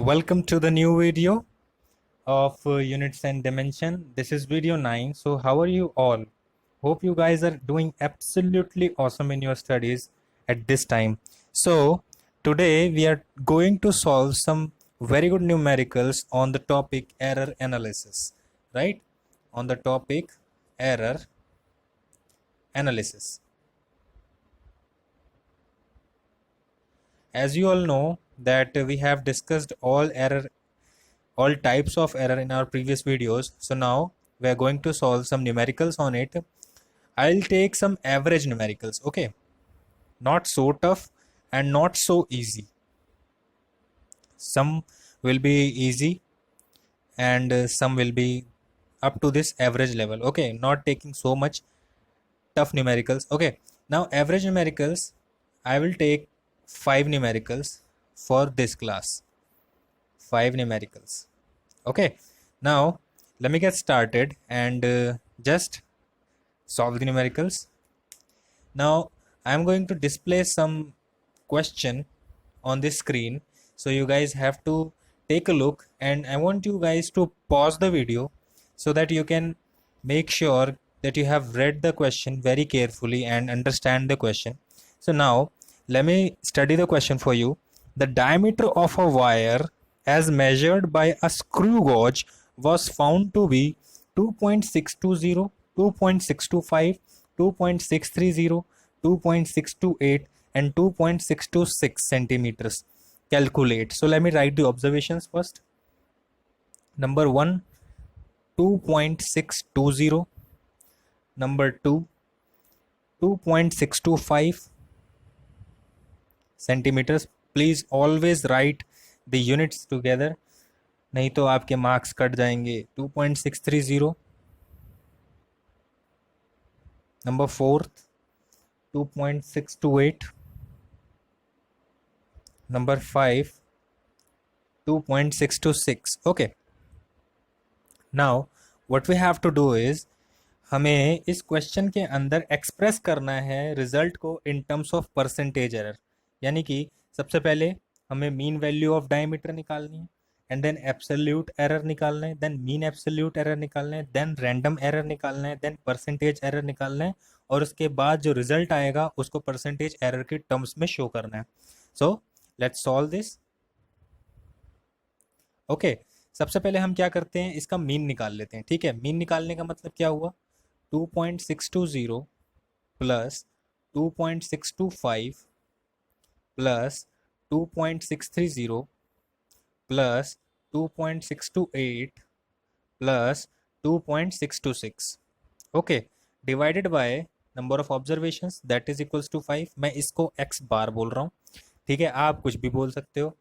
Welcome to the new video of units and dimension. This is video 9. So how are you all? Hope you guys are doing absolutely awesome in your studies at this time. So today we are going to solve some very good numericals on the topic error analysis, right? On the topic error analysis. As you all know that we have discussed all types of error in our previous videos. So now we are going to solve some numericals on it. I'll take some average numericals, okay? Not so tough and not so easy. Some will be easy and some will be up to this average level, okay? Not taking so much tough numericals, okay? Now average numericals, I will take 5 numericals for this class. 5 numericals. Okay, now let me get started and just solve the numericals. Now I am going to display some question on the screen, so you guys have to take a look, and I want you guys to pause the video so that you can make sure that you have read the question very carefully and understand the question. So now let me study the question for you. The diameter of a wire as measured by a screw gauge was found to be 2.620, 2.625, 2.630, 2.628 and 2.626 centimeters. Calculate. So let me write the observations first. Number 1, 2.620. Number 2, 2.625 centimeters. Please always write the units together, नहीं तो आपके marks cut जाएंगे. 2.630. Number 4, 2.628. Number 5, 2.626. okay, now what we have to do is हमें इस question के अंदर express करना है रिजल्ट को in terms of percentage error. यानी कि सबसे पहले हमें मीन वैल्यू ऑफ डायमीटर निकालनी है, एंड देन एब्सोल्यूट एरर निकालना है, देन मीन एब्सोल्यूट एरर निकालना है, देन रैंडम एरर निकालना है, देन परसेंटेज एरर निकालना है, और उसके बाद जो रिजल्ट आएगा उसको परसेंटेज एरर के टर्म्स में शो करना है. So let's solve this. Okay, सबसे पहले हम क्या करते हैं, इसका मीन निकाल लेते हैं. ठीक है, मीन निकालने का मतलब क्या हुआ, 2.620 plus 2.625 plus 2.630 plus 2.628 plus 2.626. Okay, divided by number of observations that is equals to 5. मैं इसको x बार बोल रहा हूँ. ठीक है, आप कुछ भी बोल सकते हो,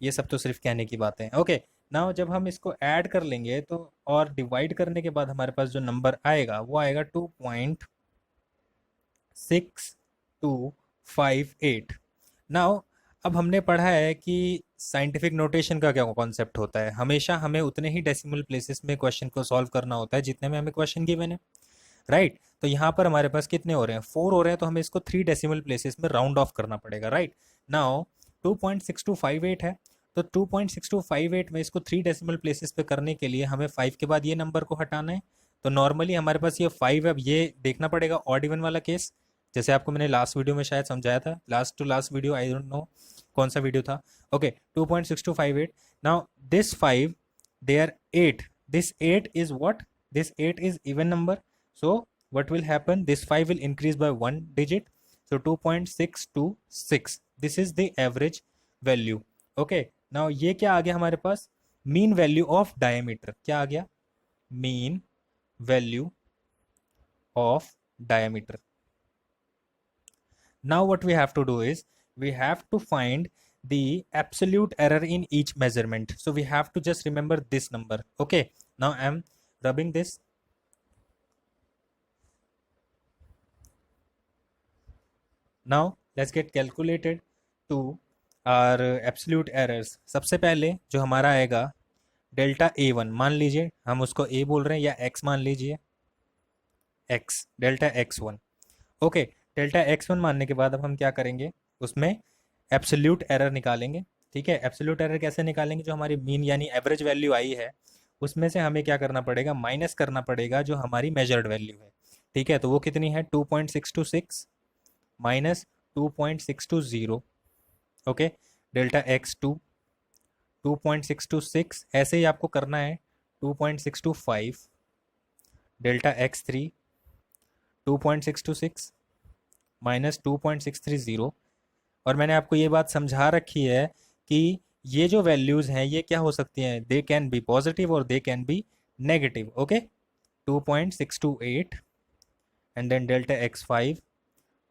ये सब तो सिर्फ कहने की बातें हैं. ओके, नाउ जब हम इसको ऐड कर लेंगे तो और डिवाइड करने के बाद हमारे पास जो नंबर आएगा वो आएगा 2.6258. नाउ अब हमने पढ़ा है कि साइंटिफिक नोटेशन का क्या कॉन्सेप्ट होता है. हमेशा हमें उतने ही डेसिमल प्लेसेस में क्वेश्चन को सॉल्व करना होता है जितने में हमें क्वेश्चन गिवन है, राइट. तो यहाँ पर हमारे पास कितने हो रहे हैं, 4 हो रहे हैं, तो हमें इसको 3 डेसिमल प्लेसेस में राउंड ऑफ करना पड़ेगा, राइट. नाउ 2.6258 है, तो 2.6258 में इसको 3 डेसिमल प्लेसेस पे करने के लिए हमें 5 के बाद ये नंबर को हटाना है. तो नॉर्मली हमारे पास ये 5 है. अब ये देखना पड़ेगा ऑड इवन वाला केस, जैसे आपको मैंने लास्ट वीडियो में शायद समझाया था, last to last video, I don't know कौन सा वीडियो था. Okay, 2.6258. Now this 5, there 8, this 8 is what, this 8 is even number. So what will happen, this 5 will increase by 1 digit, so 2.626. this is the average value. okay, now ये क्या आ गया हमारे पास, mean value of diameter. क्या आ गया, mean value of diameter. now what we have to do is we have to find the absolute error in each measurement, so we have to just remember this number. okay, now I am rubbing this. Now let's get calculated to our absolute errors. सबसे पहले जो हमारा आएगा delta A1, मान लीजिए हम उसको A बोल रहे हैं, या X मान लीजिए, X, delta X1. Okay, delta X1 मानने के बाद अब हम क्या करेंगे, उसमें एब्सोल्यूट एरर निकालेंगे. ठीक है, एब्सोल्यूट एरर कैसे निकालेंगे? जो हमारी मीन यानी एवरेज वैल्यू आई है उसमें से हमें क्या करना पड़ेगा, माइनस करना पड़ेगा जो हमारी मेजर्ड वैल्यू है। ठीक है, तो वो कितनी है, 2.626 माइनस 2.620। ओके, डेल्टा एक्स 2.626, ऐसे ही आपको करना है 2.625, डेल्टा एक्स 2.626 माइनस 2.630। और मैंने आपको ये बात समझा रखी है कि ये जो वैल्यूज़ हैं ये क्या हो सकती हैं, दे कैन बी पॉजिटिव और they can be negative. Okay, 2.628 and then delta x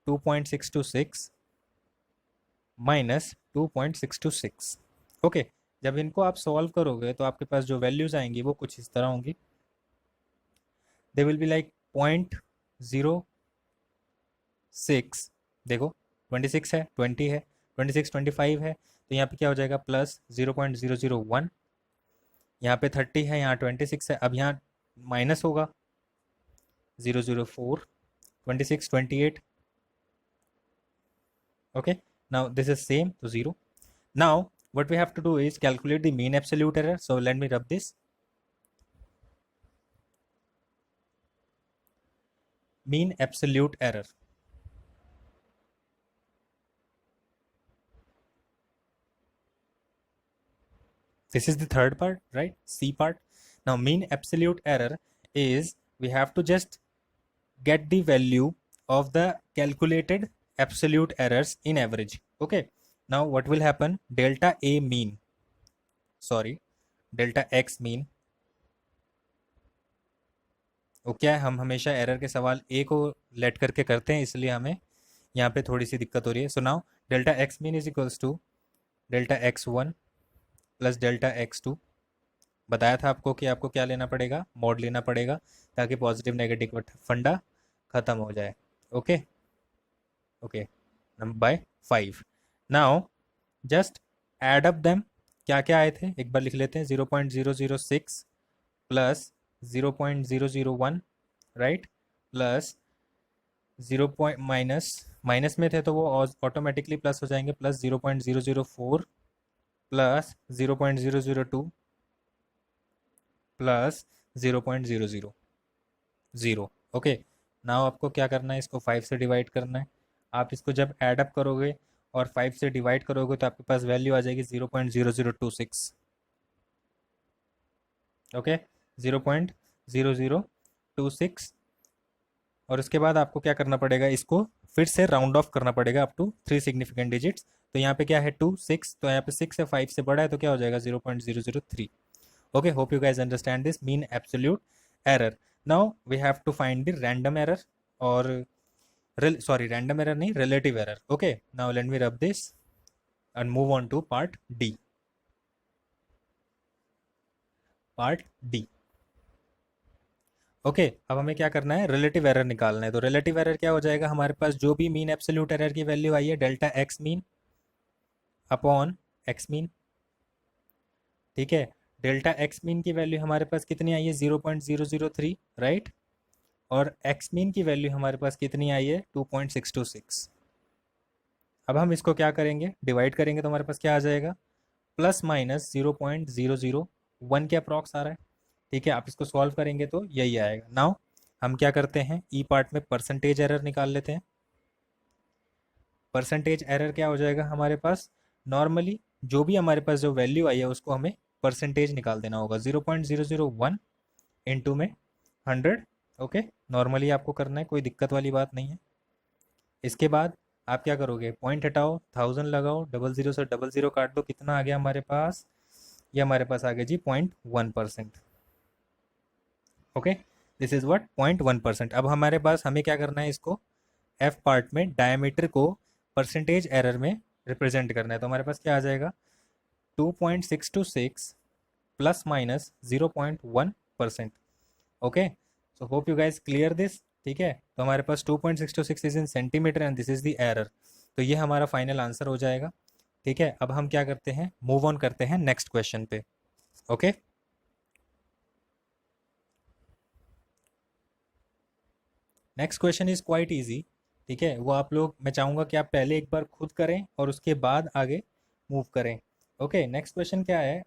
2.626 minus 2.626। Okay, जब इनको आप सॉल्व करोगे तो आपके पास जो वैल्यूज़ आएंगी वो कुछ इस तरह होंगी। दे विल बी लाइक 0.06, देखो 26 है, 20 है, 26 25 है, तो यहाँ पे क्या हो जाएगा, प्लस 0.001। यहाँ पे 30 है, यहाँ 26 है, अब यहाँ माइनस होगा 0.04, 26 28। Okay, now this is same to 0. Now what we have to do is calculate the mean absolute error. So let me rub this. Mean absolute error. This is the third part, right? C part. Now mean absolute error is we have to just get the value of the calculated absolute errors in average. Okay, now what will happen, delta A mean, sorry, delta X mean। वो क्या है, हम हमेशा error के सवाल ए को late करके करते हैं, इसलिए हमें यहाँ पे थोड़ी सी दिक्कत हो रही है। So now delta x mean is equals to delta x 1 plus delta x 2। बताया था आपको कि आपको क्या लेना पड़ेगा, मॉड लेना पड़ेगा, ताकि पॉजिटिव नेगेटिव फंडा खत्म हो जाए। Okay okay, by 5। Now just add up them, क्या क्या आए थे एक बार लिख लेते हैं, 0.006 plus 0.001, right, plus 0 point minus, minus में थे तो वो ऑटोमेटिकली प्लस हो जाएंगे, plus 0.004 plus 0.002 plus 0.000। Okay, now आपको क्या करना है, इसको 5 से डिवाइड करना है। आप इसको जब एड अप करोगे और 5 से डिवाइड करोगे तो आपके पास वैल्यू आ जाएगी 0.0026। ओके, 0.0026। और उसके बाद आपको क्या करना पड़ेगा, इसको फिर से राउंड ऑफ करना पड़ेगा अप टू 3 सिग्निफिकेंट डिजिट्स। तो यहाँ पे क्या है 2 6, तो यहाँ पे 6 से 5 से बड़ा है तो क्या हो जाएगा 0.003। Okay, hope you guys understand this mean absolute error. Now we have to find the random error, और सॉरी रैंडम एरर नहीं, relative error. Okay, now let me rub this and move on to part D. Part D, okay, अब हमें क्या करना है, relative error निकालना है। तो रिलेटिव एरर क्या हो जाएगा, हमारे पास जो भी मीन एब्सोल्यूट एरर की वैल्यू आई है, delta x mean upon x mean. ठीक है, डेल्टा एक्स मीन की वैल्यू हमारे पास कितनी आई है, 0.003, राइट, और एक्स मीन की वैल्यू हमारे पास कितनी आई है, 2.626। अब हम इसको क्या करेंगे, डिवाइड करेंगे, तो हमारे पास क्या आ जाएगा, प्लस माइनस 0.001 के अप्रॉक्स आ रहा है। ठीक है, आप इसको सॉल्व करेंगे तो यही आएगा। नाउ हम क्या करते हैं, ई पार्ट में परसेंटेज एरर निकाल लेते हैं। परसेंटेज एरर क्या हो जाएगा हमारे पास, नॉर्मली जो भी हमारे पास जो वैल्यू आई है उसको हमें परसेंटेज निकाल देना होगा, 0.001 इंटू में 100। ओके, नॉर्मली आपको करना है, कोई दिक्कत वाली बात नहीं है। इसके बाद आप क्या करोगे, पॉइंट हटाओ, 1000 लगाओ, 00 से 00 काट दो, कितना आ गया हमारे पास, ये हमारे पास आ गया जी 0.1%। Okay, this is what 0.1%। अब हमारे पास हमें क्या करना है, इसको एफ पार्ट में डायमीटर को परसेंटेज एरर में रिप्रेजेंट करना है। तो हमारे पास क्या आ जाएगा, 2.626 plus minus 0.1%। Okay, so hope you guys clear this. ठीक है, तो हमारे पास 2.626 is in centimetre and this is the error. तो ये हमारा फाइनल आंसर हो जाएगा। ठीक है, अब हम क्या करते हैं, मूव ऑन करते हैं नेक्स्ट क्वेश्चन पे। Okay, next question is quite easy. ठीक है, वो आप लोग, मैं चाहूँगा कि आप पहले एक बार खुद करें और उसके बाद आगे मूव करें। ओके, नेक्स्ट क्वेश्चन क्या है?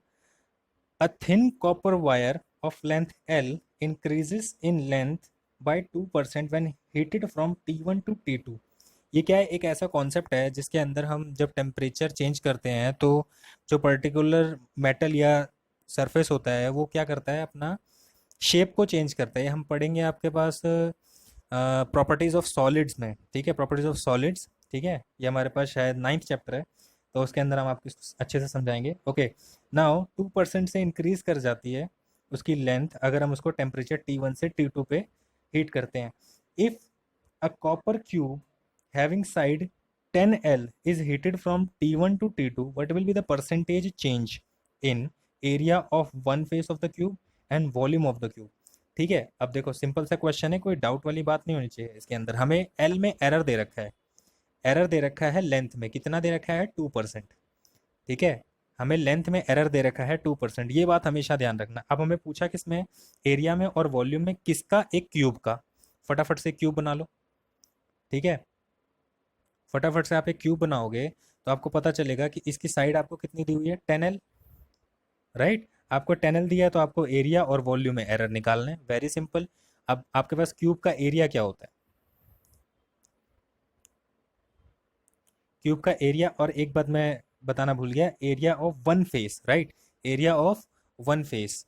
A thin copper wire of length L increases in length by 2% when heated from T1 to T2. ये क्या है? एक ऐसा कॉन्सेप्ट है जिसके अंदर हम जब टेम्परेचर चेंज करते हैं तो जो पर्टिकुलर मेटल या सरफेस होता है वो क्या करता है, अपना शेप को चेंज करता है। हम पढ़ेंगे आपके पास प्रॉपर्टीज ऑफ सॉलिड्स में, ठीक है, प्रॉपर्टीज ऑफ सॉलिड्स, ठीक है, ये हमारे पास शायद 9th चैप्टर है, तो उसके अंदर हम आपको इसको अच्छे से समझाएंगे। ओके, नाउ 2% से इंक्रीज कर जाती है उसकी लेंथ अगर हम उसको टेम्परेचर T1 से T2 पे हीट करते हैं। If a copper cube having side 10L is heated from T1 to T2, what will be the percentage change in area of one face of the cube and volume of the cube? ठीक है, अब देखो simple सा question है, कोई doubt वाली बात नहीं होनी चाहिए इसके अंदर। हमें एल में एरर दे रखा है, एरर दे रखा है लेंथ में, कितना दे रखा है? 2%, ठीक है, हमें लेंथ में एरर दे रखा है 2%, ये बात हमेशा ध्यान रखना। अब हमें पूछा किसमें? एरिया में और वॉल्यूम में, किसका? एक क्यूब का। फटाफट से क्यूब बना लो, ठीक है, फटाफट से आप एक क्यूब बनाओगे तो आपको पता चलेगा कि इसकी साइड आपको कितनी दी हुई है? 10L, right? आपको 10L दिया है तो आपको एरिया और वॉल्यूम में एरर निकालना है, वेरी सिंपल। अब आपके पास क्यूब का एरिया क्या होता है? क्यूब का एरिया, और एक बात मैं बताना भूल गया, area of one face, right? Area of one face,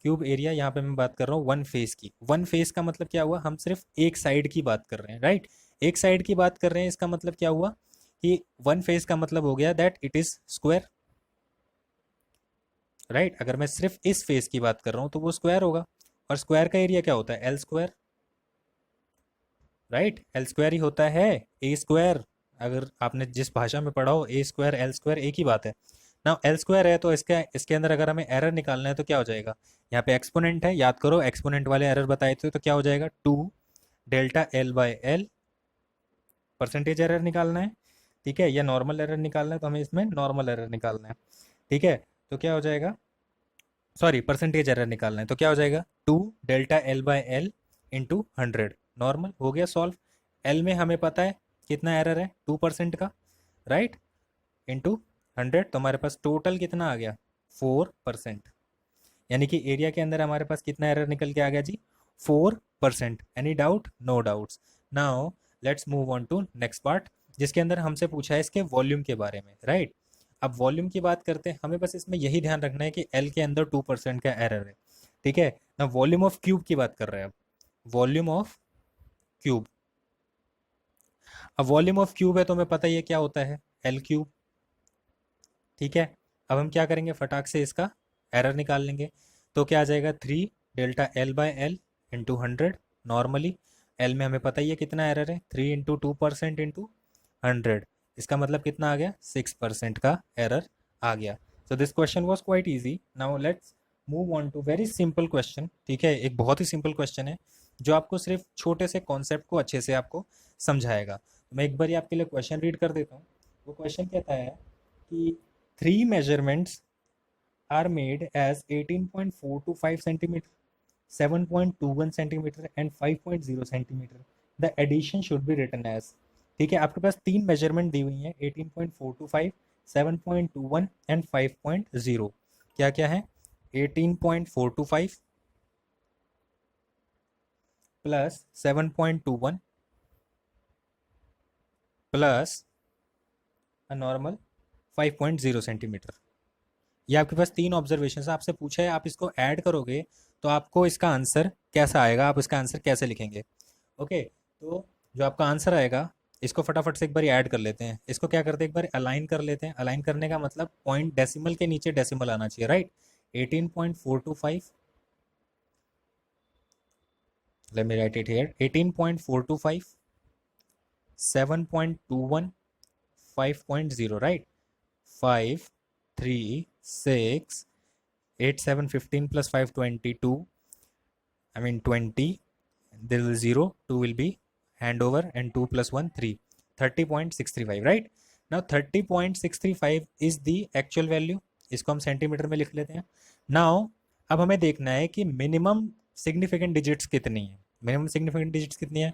cube area, यहाँ पे मैं बात कर रहा हूँ वन फेस की। वन फेस का मतलब क्या हुआ? हम सिर्फ एक साइड की बात कर रहे हैं, राइट? एक साइड की बात कर रहे हैं, इसका मतलब क्या हुआ कि वन फेस का मतलब हो गया that it is square, right? अगर मैं सिर्फ इस फेस की बात कर रहा हूँ तो वो स्क्वायर होगा, और स्क्वायर का एरिया क्या होता है? L square, right? L square ही होता है, ए स्क्वायर। अगर आपने जिस भाषा में पढ़ा हो, ए स्क्वायर एल स्क्वायर एक ही बात है ना। एल स्क्वायर है तो इसके अंदर अगर हमें एरर निकालना है तो क्या हो जाएगा? यहाँ पे एक्सपोनेंट है, याद करो एक्सपोनेंट वाले एरर बताए थे, तो क्या हो जाएगा? 2 डेल्टा L/L, परसेंटेज एरर निकालना है, ठीक है, या नॉर्मल एरर निकालना है तो हमें इसमें नॉर्मल एरर निकालना है, ठीक है। तो क्या हो जाएगा? सॉरी, परसेंटेज एरर निकालना है तो क्या हो जाएगा? 2 डेल्टा L/L इंटू 100, नॉर्मल हो गया सॉल्व। एल में हमें पता है कितना एरर है? 2% का, राइट? इंटू 100, तो हमारे पास टोटल कितना आ गया? 4%। यानी कि एरिया के अंदर हमारे पास कितना एरर निकल के आ गया जी? 4%। Any doubt? No doubts. Now let's move on to next part, जिसके अंदर हमसे पूछा है इसके वॉल्यूम के बारे में, राइट? अब वॉल्यूम की बात करते हैं, हमें बस इसमें यही ध्यान रखना है कि एल के अंदर 2% का एरर है, ठीक है ना। वॉल्यूम ऑफ क्यूब की बात कर रहे हैं अब, वॉल्यूम ऑफ क्यूब। अब वॉल्यूम ऑफ क्यूब है तो हमें पता ही है क्या होता है? एल क्यूब, ठीक है। अब हम क्या करेंगे? फटाक से इसका एरर निकाल लेंगे, तो क्या आ जाएगा? 3 delta L/L into 100, normally. L में हमें पता ही है कितना एरर है, 3 इंटू 2% इंटू 100, इसका मतलब कितना आ गया? 6% का एरर आ गया। So this question was quite easy. Now let's move on to very simple question, ठीक है, एक बहुत ही सिंपल क्वेश्चन है जो आपको सिर्फ छोटे से कॉन्सेप्ट को अच्छे से आपको समझाएगा। मैं एक बार आपके लिए क्वेश्चन रीड कर देता हूँ। वो क्वेश्चन कहता है कि 3 measurements are made as 18.425 centimeter, 7.21 centimeter and 5.0 centimeter. The addition should be written as, ठीक है, आपके पास 3 मेजरमेंट दी हुई हैं, 18.425, 7.21 एंड 5.0। क्या क्या है? 18.425 प्लस 7.21 प्लस नॉर्मल 5.0 सेंटीमीटर। ये आपके पास 3 ऑब्जर्वेशन है, आपसे पूछा है, आप इसको ऐड करोगे तो आपको इसका आंसर कैसा आएगा, आप इसका आंसर कैसे लिखेंगे? ओके, तो जो आपका आंसर आएगा, इसको फटाफट से एक बार ऐड कर लेते हैं। इसको क्या करते हैं? एक बार अलाइन कर लेते हैं। अलाइन करने का मतलब पॉइंट डेसिमल के नीचे डेसिमल आना चाहिए, right? 18.425, late me write it here, 18.425, 7.21, 5.0, right? 5, 3, 6, 8, 7, 15 plus 5, 22. I mean 20. There will 0, 2 will be handover, and 2 plus 1, 3. 30.635, right? Now 30.635 is the actual value. इसको हम सेंटीमीटर में लिख लेते हैं। Now अब हमें देखना है कि मिनिमम सिग्निफिकेंट डिजिट्स कितनी है। मिनिमम सिग्निफिकेंट डिजिट्स कितनी है?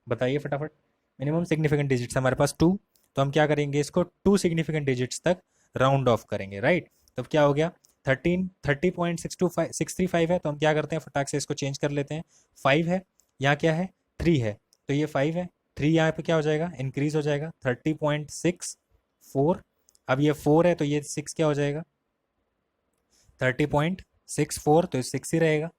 बताइए फटाफट। मिनिमम सिग्निफिकेंट डिजिट्स हमारे पास 2, तो हम क्या करेंगे? इसको 2 सिग्निफिकेंट डिजिट्स तक राउंड ऑफ करेंगे, राइट। तो क्या हो गया, 30.635 है, तो हम क्या करते हैं, फटाक से इसको चेंज कर लेते हैं। 5 है, यहाँ क्या है, 3 है, तो ये 5 है, 3 यहाँ पे क्या हो जाएगा, इंक्रीज हो जाएगा, 30.64। अब ये 4 है तो ये 6 क्या हो जाएगा, 30.64, तो 6 ही रहेगा।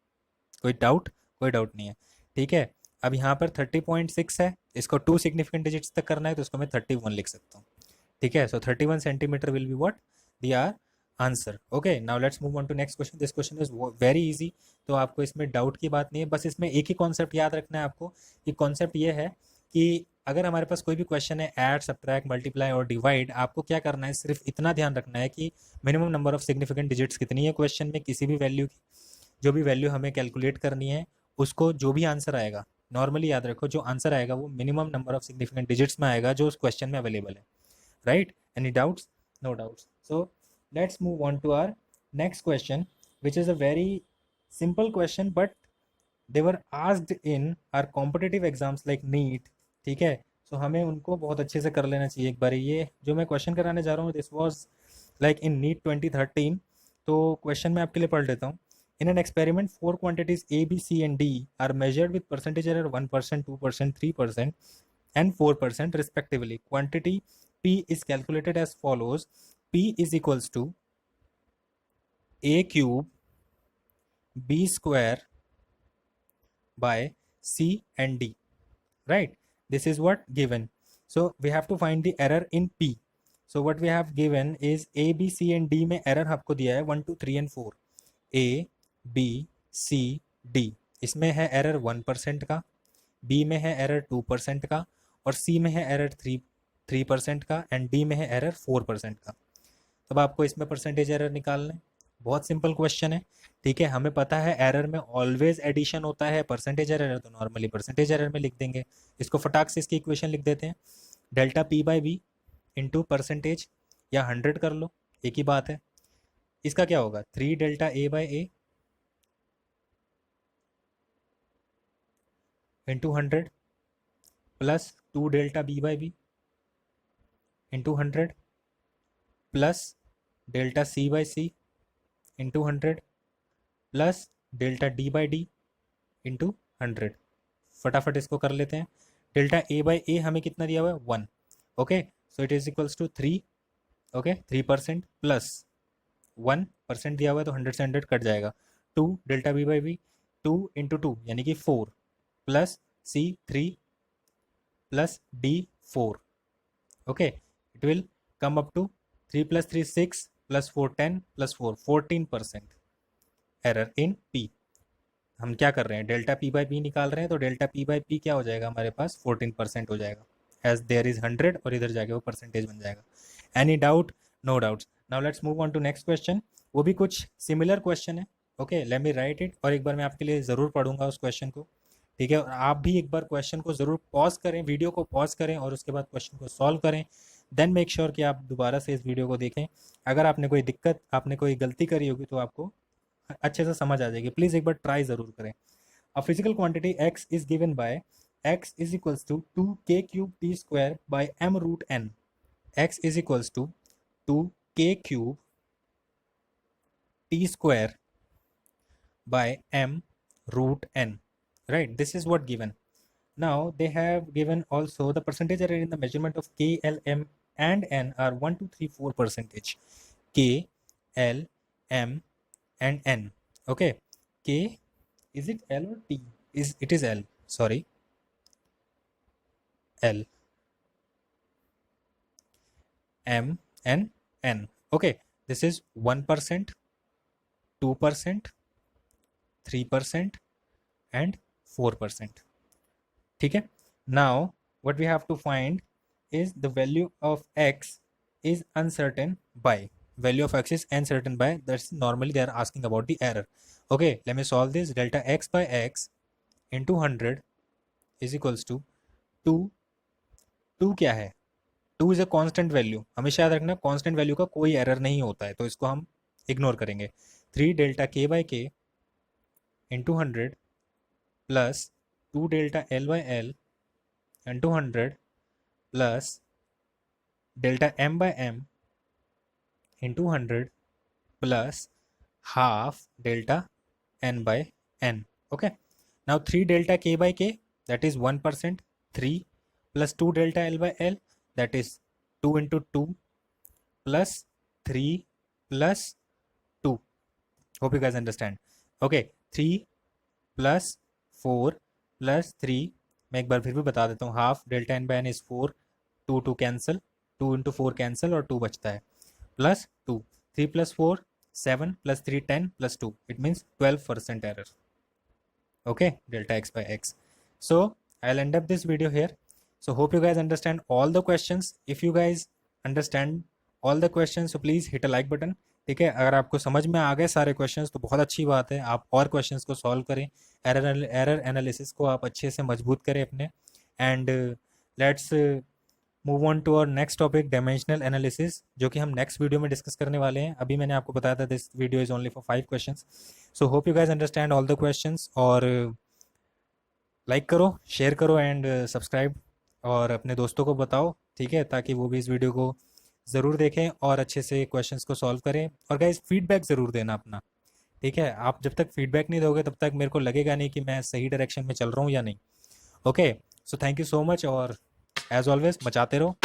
कोई डाउट, कोई डाउट नहीं है, ठीक है। अब यहाँ पर 30.6 है, इसको 2 सिग्निफिकेंट डिजिट्स तक करना है, तो इसको मैं 31 लिख सकता हूँ, ठीक है। So 31 centimetre will be what, the our answer. Okay, now let's move on to next question. This question is very easy, तो आपको इसमें डाउट की बात नहीं है, बस इसमें एक ही कॉन्सेप्ट याद रखना है आपको। ये कॉन्सेप्ट ये है कि अगर हमारे पास कोई भी क्वेश्चन है, ऐड, सब्ट्रैक्ट, मल्टीप्लाई और डिवाइड, आपको क्या करना है, सिर्फ इतना ध्यान रखना है कि minimum number of significant digits कितनी है क्वेश्चन में, किसी भी वैल्यू की, जो भी वैल्यू हमें कैलकुलेट करनी है, उसको जो भी आंसर आएगा, नॉर्मली याद रखो, जो आंसर आएगा वो minimum number of significant digits में आएगा जो उस क्वेश्चन में अवेलेबल है, right? Any doubts? No doubts. So let's move on to our next question, which is a very simple question, but they were asked in our competitive exams like NEET, ठीक है। सो हमें उनको बहुत अच्छे से कर लेना चाहिए एक बार। ये जो मैं क्वेश्चन कराने जा रहा हूँ, this was like in NEET 2013। तो क्वेश्चन मैं आपके लिए पढ़ लेता हूँ। In an experiment 4 quantities A, B, C and D are measured with percentage error 1%, 2%, 3% and 4% respectively. Quantity P is calculated as follows. P is equals to A cube B square by C and D, right? This is what given. So we have to find the error in P. So what we have given is A, B, C and D में error आपको दिया है 1, 2, 3 and 4. A, B, C, D इसमें है error 1% का, B में है error 2% का, और C में है error 3% का, एंड D में है error 4% का। तब आपको इसमें परसेंटेज एरर निकालना है। बहुत सिंपल क्वेश्चन है, ठीक है। हमें पता है एरर में ऑलवेज एडिशन होता है, परसेंटेज एरर है तो नॉर्मली परसेंटेज एरर में लिख देंगे। इसको फटाक से इसकी इक्वेशन लिख देते हैं, delta P by B into percentage, या 100 कर लो, एक ही बात है। इसका क्या होगा, 3 delta A by A into 100 plus 2 delta B by B into 100 plus delta C by C into 100 plus delta D by D into 100। फटाफट इसको कर लेते हैं। डेल्टा ए बाई ए हमें कितना दिया हुआ है, 1। Okay, so it is equals to 3। Okay, 3% plus 1% दिया हुआ है तो 100 से 100 कट जाएगा। 2 delta B by B, 2 into 2 यानी कि 4 plus C 3 plus D 4। Okay, it will come up to 3 plus 3 6 plus 4 10 plus 4 14% error in P. हम क्या कर रहे हैं, डेल्टा पी बाई पी निकाल रहे हैं, तो डेल्टा पी बाई पी क्या हो जाएगा हमारे पास, 14% हो जाएगा, एज देयर इज 100 और इधर जाके वो परसेंटेज बन जाएगा। Any doubt? No doubts. Now let's move on to next question. वो भी कुछ सिमिलर क्वेश्चन है। Okay, let me write it, और एक बार मैं आपके लिए ज़रूर पढ़ूंगा उस क्वेश्चन को, ठीक है। और आप भी एक बार क्वेश्चन को ज़रूर पॉज करें, वीडियो को पॉज करें और उसके बाद क्वेश्चन को सॉल्व करें। देन मेक श्योर कि आप दोबारा से इस वीडियो को देखें। अगर आपने कोई दिक्कत, आपने कोई गलती करी होगी तो आपको अच्छे से समझ आ जाएगी। प्लीज़ एक बार ट्राई ज़रूर करें। A physical quantity x is given by x is equals to 2k cube t square by m root n. X is equals to 2k cube t square by m root n. Right, this is what given. Now they have given also the percentage error in the measurement of k, l, m and n are 1, 2, 3, 4%. K, l, m and n. Okay, k, is it L or T? It is L. Sorry, L, M and N. Okay, this is 1%, 2%, 3% and 4%. ठीक है. Now what we have to find is the value of x is uncertain by. Value of x is uncertain by. That's normally they are asking about the error. Okay, let me solve this. Delta x by x into 100 is equals to 2. 2 क्या है, 2 is a constant value. हमेशा याद रखना, constant value का कोई error नहीं होता है, तो इसको हम इग्नोर करेंगे। 3 delta K by K into 100 plus 2 delta L by L into 100 plus delta M by M into 100 plus half delta n by n. Okay. Now 3 delta k by k, that is 1%. 3 plus 2 delta l by l, that is 2 into 2 plus 3 plus 2. Hope you guys understand. Okay, 3 plus 4 plus 3, मैं एक बार फिर भी बता देता हूँ, half delta N by N is 4, 2 2 cancel, 2 into 4 cancel और 2 बचता है, plus 2, 3 plus 4 7 plus 3 10 plus 2, it means 12% error. Okay, delta x by x. So I'll end up this video here. So hope you guys understand all the questions. If you guys understand all the questions, so please hit a like button. ठीक है, अगर आपको समझ में आ गए सारे questions तो बहुत अच्छी बात है, आप और क्वेश्चंस को सॉल्व करें, एरर एनालिसिस को आप अच्छे से मजबूत करें अपने. And let's move on to our next topic, dimensional analysis, जो कि हम नेक्स्ट वीडियो में डिस्कस करने वाले हैं. अभी मैंने आपको बताया था this video is only for 5 questions. So hope you guys understand all the questions, और लाइक करो, शेयर करो एंड सब्सक्राइब, और अपने दोस्तों को बताओ, ठीक है, ताकि वो भी इस वीडियो को ज़रूर देखें और अच्छे से क्वेश्चंस को सॉल्व करें. और गाइज फीडबैक ज़रूर देना अपना, ठीक है. आप जब तक फीडबैक नहीं दोगे तब तक मेरे को लगेगा नहीं कि मैं सही डायरेक्शन में चल रहा हूँ या नहीं. Okay, so thank you so much, और एज ऑलवेज बचाते रहो.